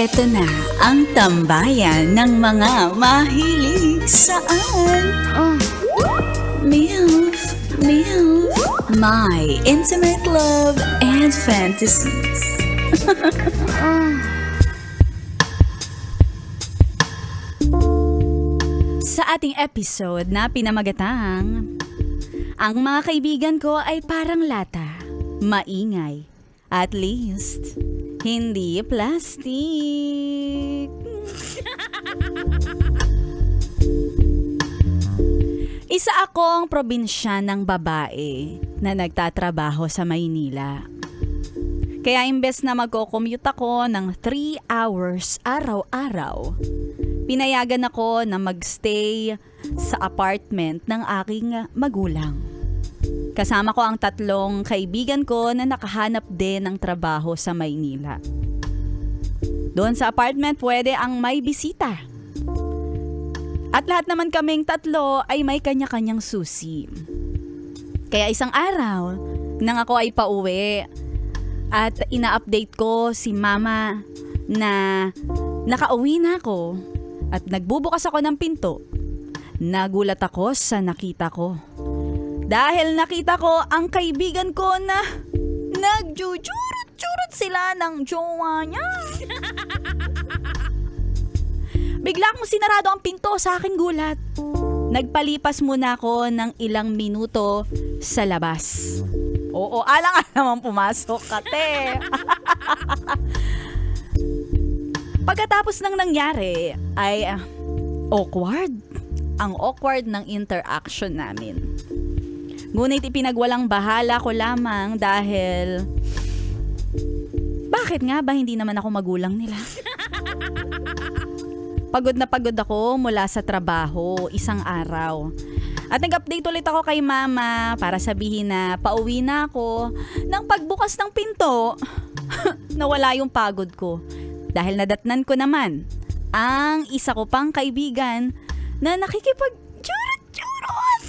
Eto na ang tambayan ng mga mahilig saan. MILF, MILF, My Intimate Love and Fantasies. Sa ating episode na pinamagatang, ang mga kaibigan ko ay parang lata, maingay, at least, hindi plastic. Isa akong probinsyanang babae na nagtatrabaho sa Maynila. Kaya imbes na magko-commute ako ng 3 hours araw-araw, pinayagan ako na magstay sa apartment ng aking magulang. Kasama ko ang 3 kaibigan ko na nakahanap din ng trabaho sa Maynila. Doon sa apartment pwede ang may bisita. At lahat naman kaming 3 ay may kanya-kanyang susi. Kaya isang araw, nang ako ay pauwi at ina-update ko si mama na nakauwi na ako at nagbubukas ako ng pinto, nagulat ako sa nakita ko. Dahil nakita ko ang kaibigan ko na nagjujurot-jurot sila ng jowa niya. Bigla akong sinarado ang pinto sa aking gulat. Nagpalipas muna ako ng ilang minuto sa labas. Oo, alang-alang naman pumasok ka, te. Pagkatapos ng nangyari ay awkward. Ang awkward ng interaction namin. Ngunit ipinagwalang bahala ko lamang dahil bakit nga ba hindi naman ako magulang nila? Pagod na pagod ako mula sa trabaho isang araw. At nag-update ulit ako kay mama para sabihin na pauwi na ako. Nang pagbukas ng pinto, nawala yung pagod ko. Dahil nadatnan ko naman ang isa ko pang kaibigan na nakikipag-jurot-jurot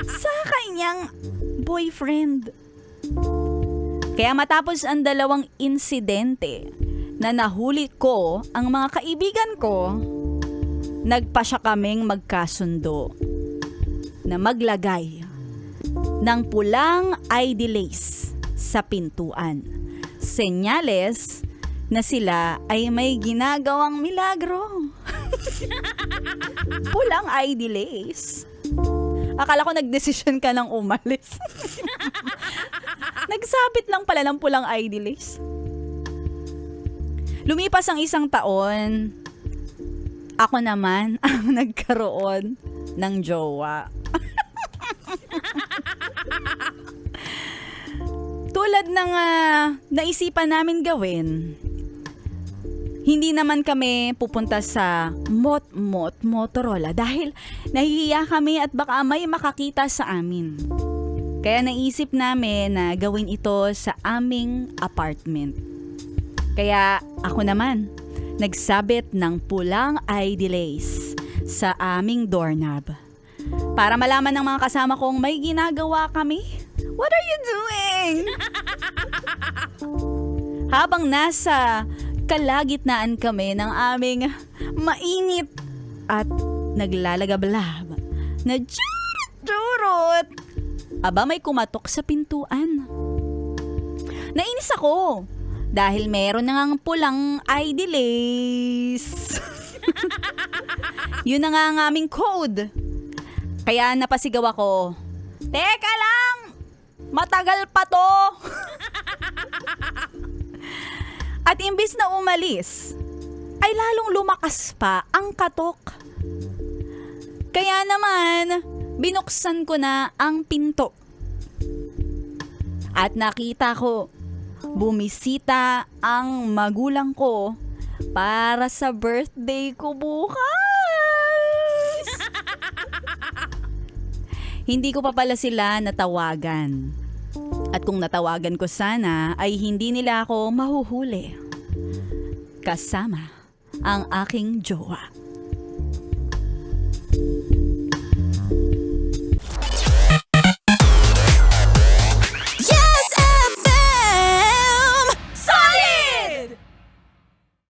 sa kanyang boyfriend. Kaya matapos ang 2 insidente na nahuli ko ang mga kaibigan ko, nagpasya kaming magkasundo na maglagay ng pulang ID lace sa pintuan. Senyales na sila ay may ginagawang milagro. Pulang ID lace. Akala ko nagdesisyon ka ng umalis. Nagsabit lang pala ng pulang ID lace. Lumipas ang 1 taon, ako naman ang nagkaroon ng jowa. Tulad ng naisipan namin gawin, hindi naman kami pupunta sa Motorola dahil nahihiya kami at baka may makakita sa amin. Kaya naisip namin na gawin ito sa aming apartment. Kaya ako naman, nagsabit ng pulang ID lace sa aming doorknob. Para malaman ng mga kasama kong may ginagawa kami. What are you doing? Habang nasa kalagitnaan kami ng aming mainit at naglalagablab na jurot-jurot, aba may kumatok sa pintuan. Nainis ako dahil meron na ngang pulang ID lace. Yun na nga ang aming code. Kaya napasigaw ako, "Teka lang! Matagal pa to!" At imbis na umalis, ay lalong lumakas pa ang katok. Kaya naman, binuksan ko na ang pinto. At nakita ko, bumisita ang magulang ko para sa birthday ko bukas. Hindi ko pa pala sila natawagan. At kung natawagan ko sana ay hindi nila ako mahuhuli. Kasama ang aking jowa.